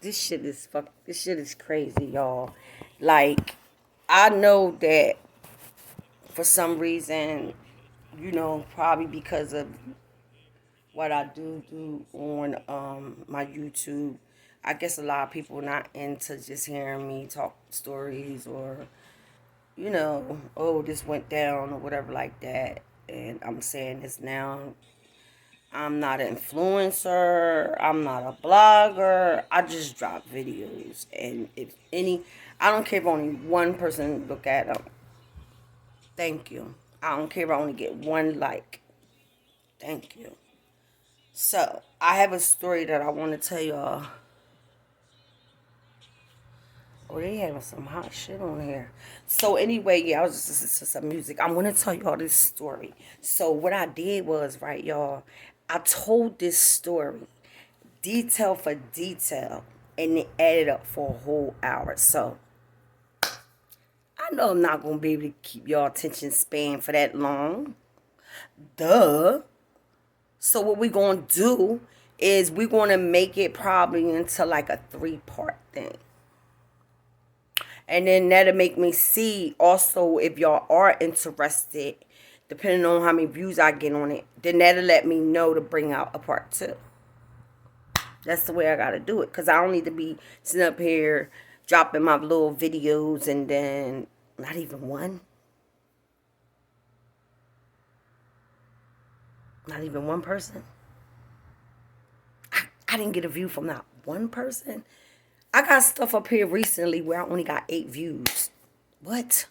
This shit is crazy, y'all. Like, I know that for some reason, probably because of what I do on my YouTube, I guess a lot of people not into just hearing me talk stories or oh, this went down or whatever like that. And I'm saying this now. I'm not an influencer. I'm not a blogger. I just drop videos. And if any, I don't care if only one person look at them. Thank you. I don't care if I only get one like. Thank you. So, I have a story that I want to tell y'all. Oh, they having some hot shit on here. So anyway, yeah, I was just listening to some music. I'm gonna tell y'all this story. So what I did was, right, y'all, I told this story detail for detail, and it added up for a whole hour. So I know I'm not gonna be able to keep y'all attention span for that long. Duh. So what we gonna do is we're gonna make it probably into like a 3-part thing. And then that'll make me see also if y'all are interested, depending on how many views I get on it, then that'll let me know to bring out a part 2. That's the way I gotta do it. Because I don't need to be sitting up here dropping my little videos and then not even one. Not even one person. I didn't get a view from not one person. I got stuff up here recently where I only got 8 views. What?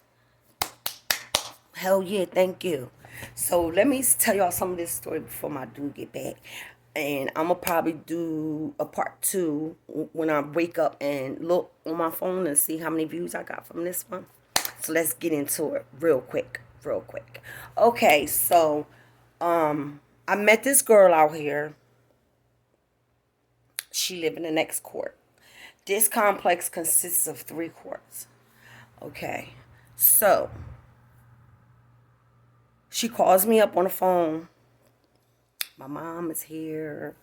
Hell yeah, thank you. So let me tell y'all some of this story before my dude get back. And I'm going to probably do a part 2 when I wake up and look on my phone and see how many views I got from this one. So let's get into it real quick. Okay, so I met this girl out here. She live in the next court. This complex consists of 3 courts. Okay, so she calls me up on the phone. My mom is here.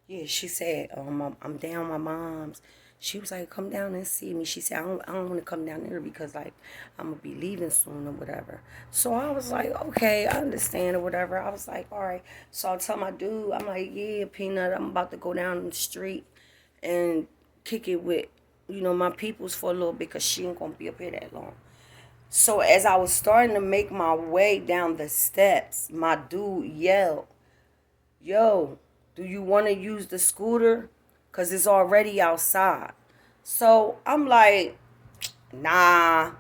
Yeah, she said, I'm down my mom's. She was like, come down and see me. She said, I don't want to come down there because, like, I'm going to be leaving soon or whatever. So I was like, okay, I understand or whatever. I was like, all right. So I tell my dude, I'm like, yeah, Peanut, I'm about to go down the street and kick it with, my peoples for a little bit because she ain't going to be up here that long. So as I was starting to make my way down the steps, my dude yelled, yo, do you want to use the scooter? Because it's already outside. So I'm like, nah.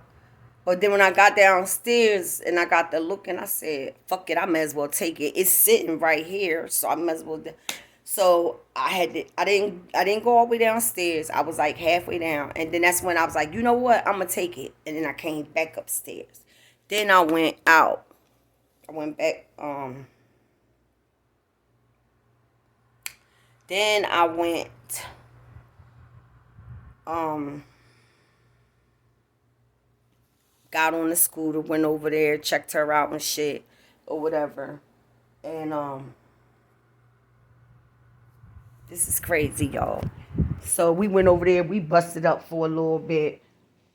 But then when I got downstairs and I got the look and I said, fuck it, I may as well take it. It's sitting right here. So I might as well. So I didn't go all the way downstairs. I was like halfway down. And then that's when I was like, you know what? I'm going to take it. And then I came back upstairs. Then I went out. I went back, then I went, got on the scooter, went over there, checked her out and shit, or whatever. And, this is crazy, y'all. So we went over there, we busted up for a little bit.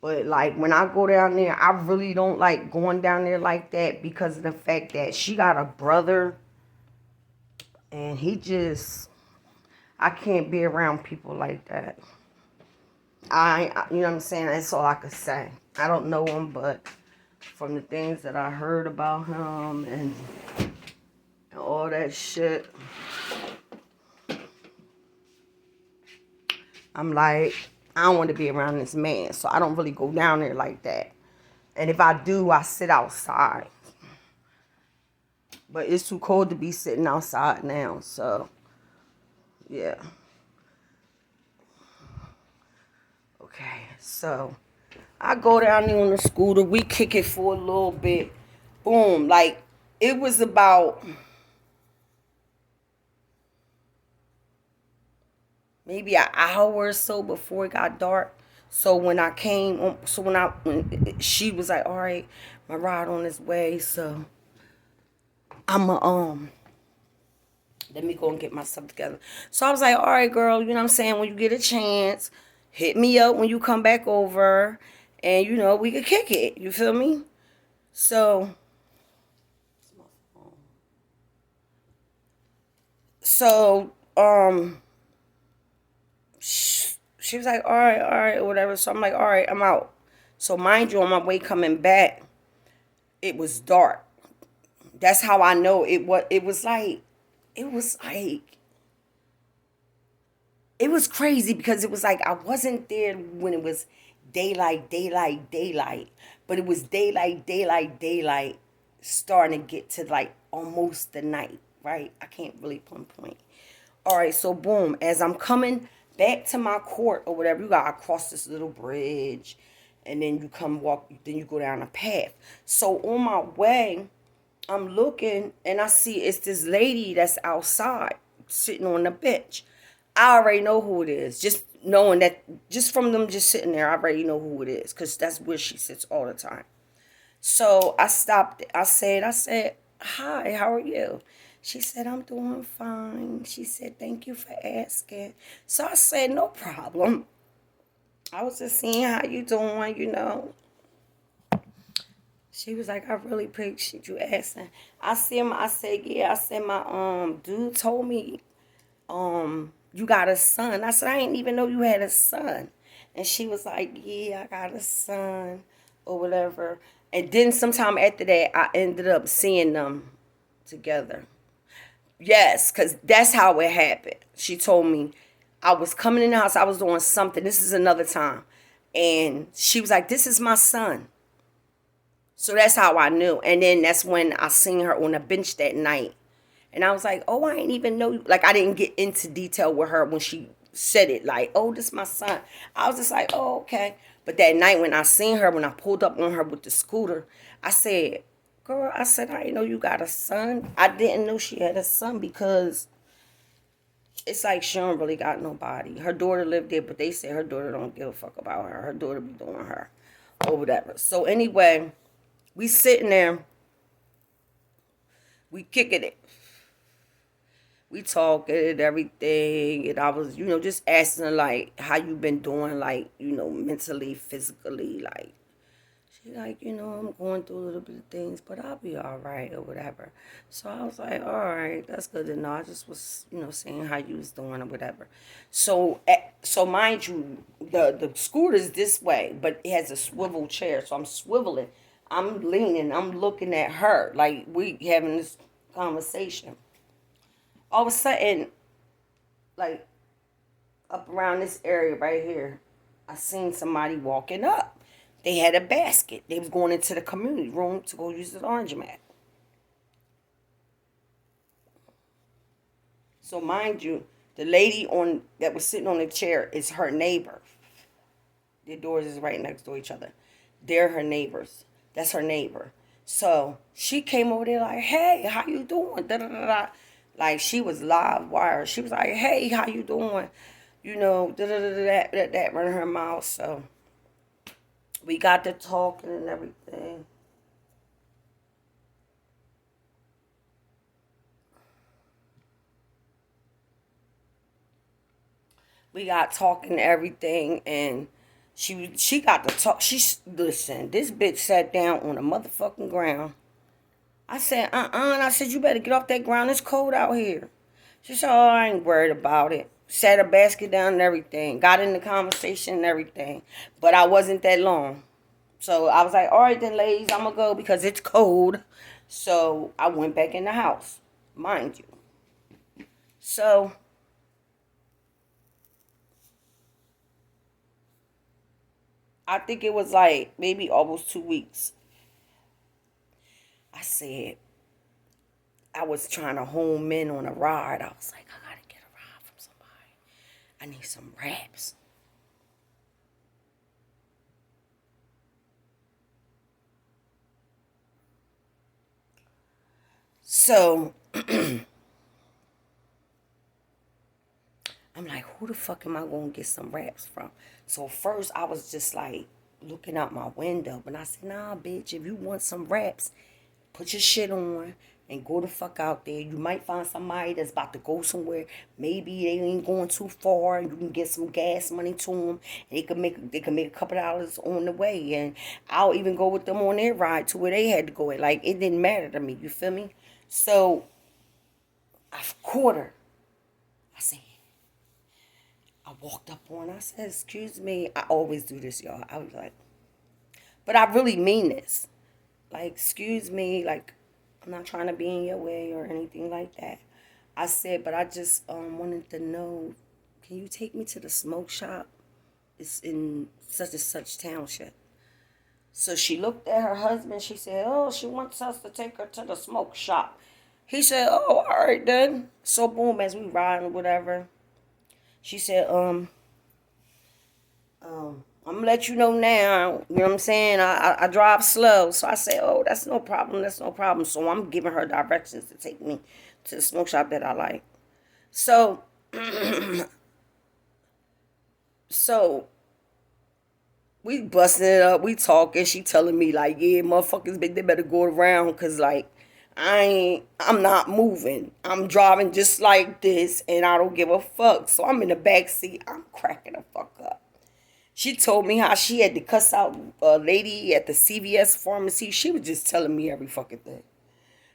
But, like, when I go down there, I really don't like going down there like that because of the fact that she got a brother. And I can't be around people like that. You know what I'm saying? That's all I could say. I don't know him, but from the things that I heard about him and all that shit, I'm like, I don't want to be around this man, so I don't really go down there like that. And if I do, I sit outside. But it's too cold to be sitting outside now, so yeah. Okay, so I go down there on the scooter. We kick it for a little bit. Boom. Like, it was about maybe an hour or so before it got dark. So when I came on, so when she was like, all right, my ride on his way, so I'm a let me go and get myself together. So I was like, all right, girl, you know what I'm saying? When you get a chance, hit me up when you come back over, and we could kick it. You feel me? So, so she was like, all right, or whatever. So I'm like, all right, I'm out. So mind you, on my way coming back, it was dark. That's how I know it. What it was like it was crazy because it was like I wasn't there when it was daylight, but it was daylight, starting to get to like almost the night, right? I can't really pinpoint. All right, so boom, as I'm coming back to my court or whatever, you gotta cross this little bridge, and then you come walk, then you go down a path. So on my way, I'm looking and I see it's this lady that's outside sitting on the bench. I already know who it is. Just knowing that, just from them just sitting there, I already know who it is because that's where she sits all the time. So I stopped. I said, hi, how are you? She said, I'm doing fine. She said, thank you for asking. So I said, no problem. I was just seeing how you doing. She was like, I really appreciate you asking. I said, yeah. I said, my dude told me you got a son. I said, I didn't even know you had a son. And she was like, yeah, I got a son or whatever. And then sometime after that, I ended up seeing them together. Yes, because that's how it happened. She told me I was coming in the house. I was doing something. This is another time. And she was like, this is my son. So that's how I knew. And then that's when I seen her on the bench that night. And I was like, oh, I ain't even know. Like, I didn't get into detail with her when she said it. Like, oh, this is my son. I was just like, oh, okay. But that night when I seen her, when I pulled up on her with the scooter, I said, girl, I said, I didn't know you got a son. I didn't know she had a son because it's like she don't really got nobody. Her daughter lived there, but they said her daughter don't give a fuck about her. Her daughter be doing her or whatever. So anyway, we sitting there, we kicking it. We talking and everything, and I was, just asking her, like, how you been doing, like, mentally, physically, like, she like, I'm going through a little bit of things, but I'll be all right or whatever. So I was like, all right, that's good to know. I just was, saying how you was doing or whatever. So mind you, the scooter's this way, but it has a swivel chair, so I'm swiveling, I'm leaning, I'm looking at her, like we having this conversation. All of a sudden, like up around this area right here, I seen somebody walking up. They had a basket. They was going into the community room to go use the laundromat. So mind you, the lady on that was sitting on the chair is her neighbor. Their doors is right next to each other. They're her neighbors. That's her neighbor. So she came over there like, hey, how you doing? Da, da, da, da. Like she was live wire. She was like, hey, how you doing? Da, da, da, da, that running her mouth. So we got to talking and everything. We got talking and everything, and she got to talk. Listen. This bitch sat down on the motherfucking ground. I said, and I said, you better get off that ground. It's cold out here. She said, oh, I ain't worried about it. Sat her basket down and everything. Got in the conversation and everything. But I wasn't that long. So I was like, all right then, ladies, I'm going to go because it's cold. So I went back in the house, mind you. So I think it was like maybe almost 2 weeks. I said, I was trying to home in on a ride. I was like, I got to get a ride from somebody. I need some raps. So I'm like, who the fuck am I going to get some wraps from? So first I was just like looking out my window. But I said, nah, bitch, if you want some wraps, put your shit on and go the fuck out there. You might find somebody that's about to go somewhere. Maybe they ain't going too far, and you can get some gas money to them, and they can make a couple dollars on the way. And I'll even go with them on their ride to where they had to go at. Like, it didn't matter to me. You feel me? So I caught her. I said, I walked up on her. I said, excuse me. I always do this, y'all. I was like, but I really mean this. Like, excuse me, like, I'm not trying to be in your way or anything like that. I said, but I just wanted to know, can you take me to the smoke shop? It's in such and such township. So she looked at her husband. She said, oh, she wants us to take her to the smoke shop. He said, oh, all right then. So boom, as we riding or whatever, she said, I'm gonna let you know now. You know what I'm saying? I drive slow. So I say, oh, that's no problem. That's no problem. So I'm giving her directions to take me to the smoke shop that I like. So, so we busting it up. We talking. She telling me like, yeah, motherfuckers, they better go around because like, I'm not moving. I'm driving just like this and I don't give a fuck. So I'm in the back seat. I'm cracking the fuck up. She told me how she had to cuss out a lady at the CVS pharmacy. She was just telling me every fucking thing.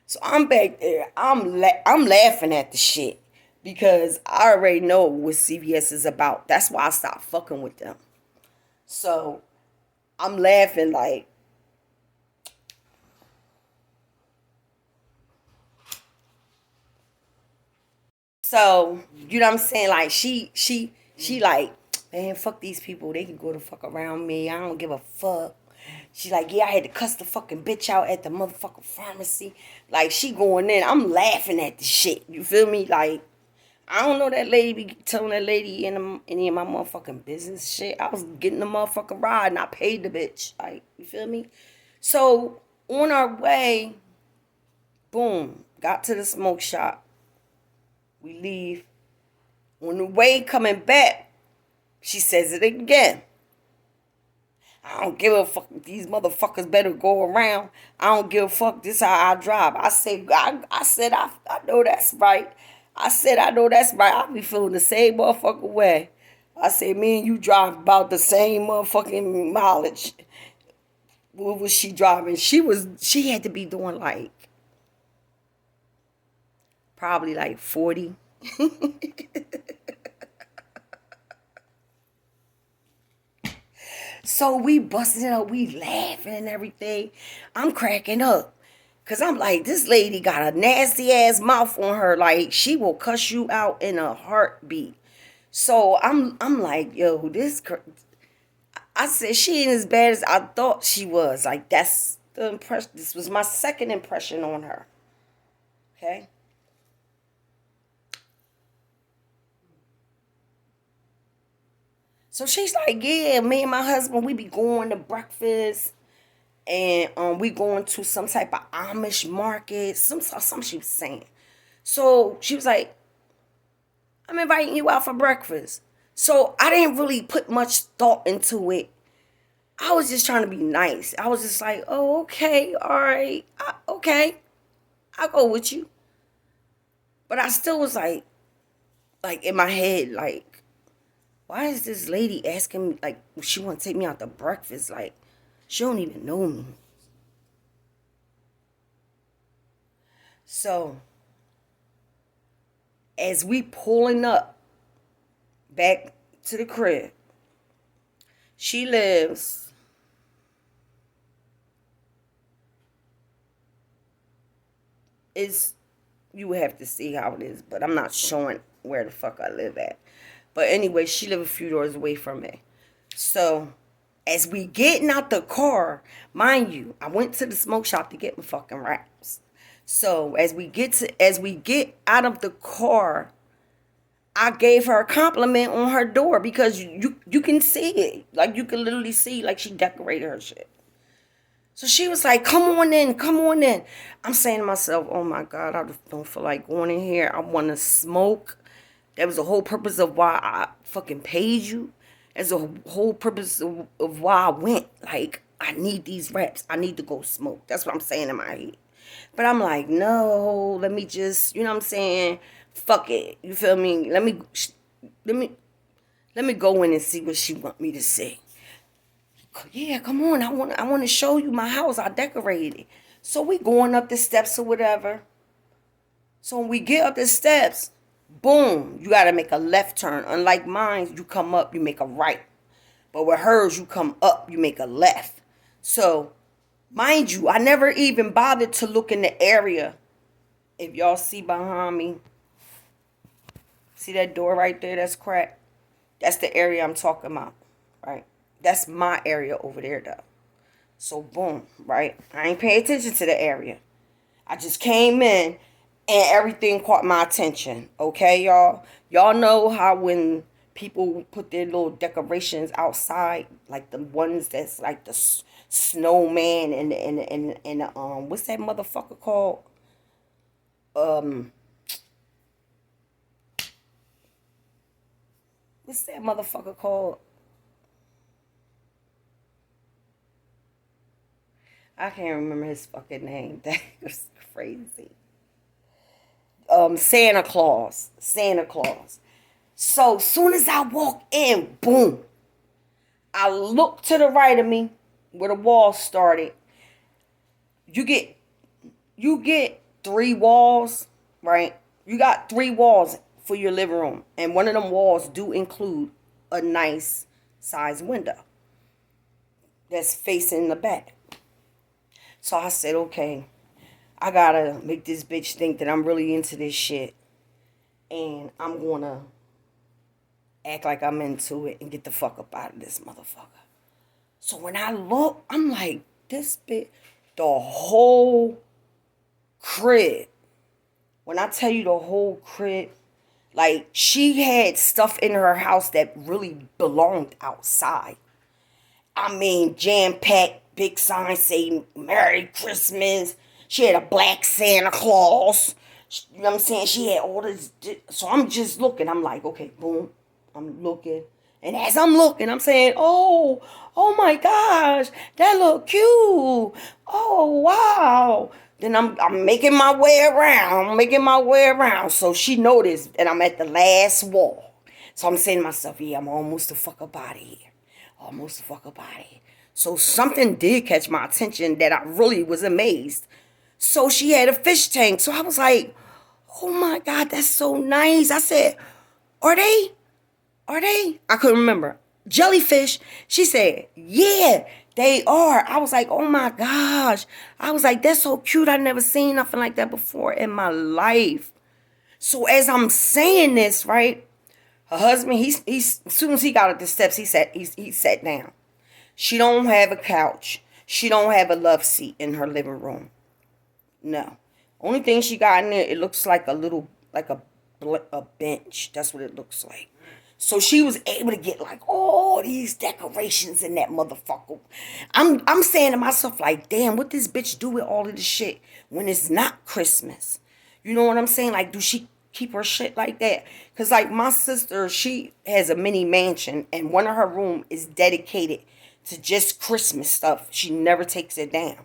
So I'm back there. I'm laughing at the shit because I already know what CVS is about. That's why I stopped fucking with them. So I'm laughing like, so you know what I'm saying? Like she like, man, fuck these people. They can go the fuck around me. I don't give a fuck. She like, yeah, I had to cuss the fucking bitch out at the motherfucking pharmacy. Like, she going in. I'm laughing at the shit. You feel me? Like, I don't know that lady be telling that lady any of my motherfucking business shit. I was getting the motherfucking ride and I paid the bitch. Like, you feel me? So, on our way, boom, got to the smoke shop. We leave. On the way coming back, she says it again. I don't give a fuck. These motherfuckers better go around. I don't give a fuck. This how I drive. I know that's right. I know that's right. I be feeling the same motherfucking way. I said, me and you drive about the same motherfucking mileage. What was she driving? She had to be doing like, probably like 40. So we busting it up, we laughing and everything. I'm cracking up. Cause I'm like, this lady got a nasty ass mouth on her. Like, she will cuss you out in a heartbeat. So I'm like, yo, I said she ain't as bad as I thought she was. Like, that's the impression. This was my second impression on her. Okay. So she's like, yeah, me and my husband, we be going to breakfast and we going to some type of Amish market. Some she was saying. So she was like, I'm inviting you out for breakfast. So I didn't really put much thought into it. I was just trying to be nice. I was just like, oh, okay, all right, okay, I'll go with you. But I still was like in my head, like, why is this lady asking me, like, she want to take me out to breakfast? Like, she don't even know me. So, as we pulling up back to the crib, she lives is you would have to see how it is, but I'm not showing where the fuck I live at. But anyway, she live a few doors away from me. So as we getting out the car, mind you, I went to the smoke shop to get my fucking wraps. So as we get out of the car, I gave her a compliment on her door because you can see it. Like, you can literally see, like, she decorated her shit. So she was like, come on in, come on in. I'm saying to myself, oh my God, I just don't feel like going in here. I want to smoke. That was the whole purpose of why I fucking paid you. That's the whole purpose of why I went. Like, I need these reps. I need to go smoke. That's what I'm saying in my head. But I'm like, no, let me just, you know what I'm saying? Fuck it. You feel me? Let me, let me go in and see what she want me to see. Yeah, come on. I want to show you my house. I decorated it. So we going up the steps or whatever. So when we get up the steps, boom, you got to make a left turn. Unlike mine, you come up, you make a right. But with hers, you come up, you make a left. So, mind you, I never even bothered to look in the area. If y'all see behind me, see that door right there that's cracked? That's the area I'm talking about, right? That's my area over there, though. So, boom, right? I ain't paying attention to the area. I just came in and everything caught my attention. Okay, y'all? Y'all know how when people put their little decorations outside, like the ones that's like the snowman and what's that motherfucker called? What's that motherfucker called? I can't remember his fucking name. That was crazy. Santa Claus. Santa Claus. So soon as I walk in, boom. I look to the right of me where the wall started. You get 3 walls, right? You got 3 walls for your living room. And one of them walls do include a nice size window that's facing the back. So I said, okay, I gotta make this bitch think that I'm really into this shit. And I'm gonna act like I'm into it and get the fuck up out of this motherfucker. So when I look, I'm like, this bitch, the whole crib. When I tell you the whole crib, like she had stuff in her house that really belonged outside. I mean, jam-packed, big sign saying Merry Christmas. She had a black Santa Claus. You know what I'm saying? She had all this. So I'm just looking. I'm like, okay, boom. I'm looking. And as I'm looking, I'm saying, oh my gosh, that look cute. Oh, wow. Then I'm making my way around. So she noticed that I'm at the last wall. So I'm saying to myself, yeah, I'm almost the fuck up out of here. So something did catch my attention that I really was amazed. So she had a fish tank. So I was like, oh my God, that's so nice. I said, are they? I couldn't remember. Jellyfish. She said, yeah, they are. I was like, oh my gosh. I was like, that's so cute. I never seen nothing like that before in my life. So as I'm saying this, right, her husband, he's as soon as he got up the steps, he sat down. She don't have a couch. She don't have a love seat in her living room. No. Only thing she got in there, it looks like a bench. That's what it looks like. So she was able to get like all these decorations in that motherfucker. I'm saying to myself like, damn, what this bitch do with all of this shit when it's not Christmas? You know what I'm saying? Like, do she keep her shit like that? Because like my sister, she has a mini mansion and one of her room is dedicated to just Christmas stuff. She never takes it down.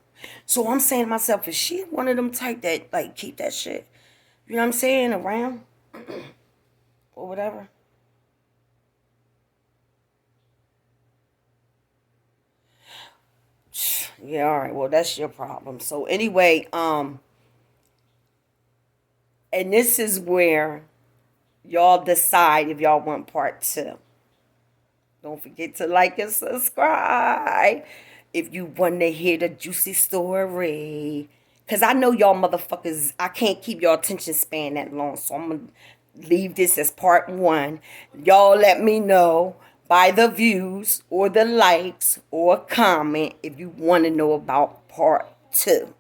So I'm saying to myself, is she one of them type that like keep that shit, you know what I'm saying, around or whatever? Yeah, all right. Well, that's your problem. So anyway, and this is where y'all decide if y'all want part 2. Don't forget to like and subscribe if you want to hear the juicy story. Because I know y'all motherfuckers, I can't keep your attention span that long. So I'm going to leave this as part 1. Y'all let me know by the views or the likes or comment if you want to know about part 2.